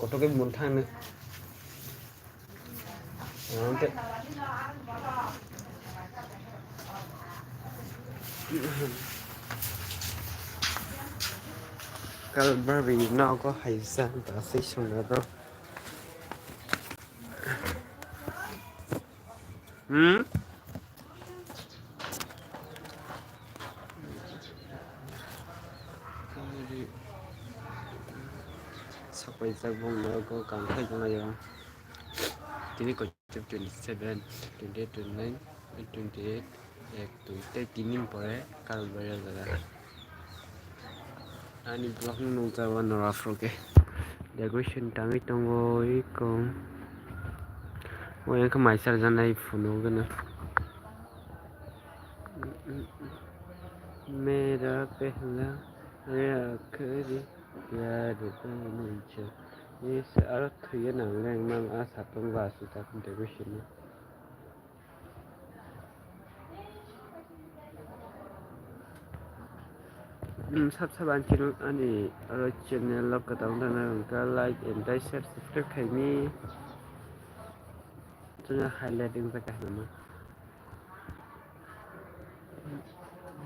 gotto cái muốn thang nữa thế Calvary nó có hay sang ta xây xong rồi đâu sao bây giờ vùng nó có cảm thấy trong này không thì có chụp 27 28 29 28 এক দুই তিন দিন পরে Calvary জায়গা ani blog nung tawa nora froke decoration tangi tongo ikom oyan ka maisar janai funo gana mera pehla आखिरी प्यार बन ये अर्थ ये नंगलें mang asa pengwasu tak decoration sabsaban channel ani aro channel log katang dana ka like and share subscribe khaini chuna highlighting sa kahna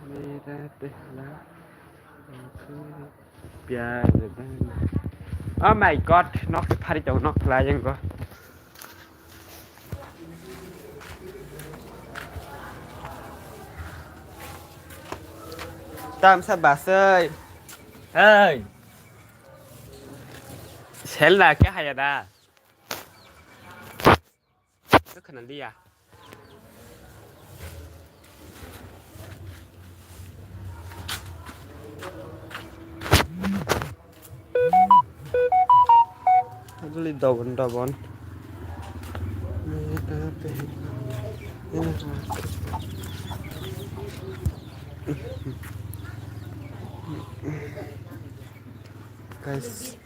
mera pehla प्यार oh my god nó cái pha đi chậu nó làยังcó tam sa bà ơi ơi sẽ là cái hay à rất khả năng đi à Really double guys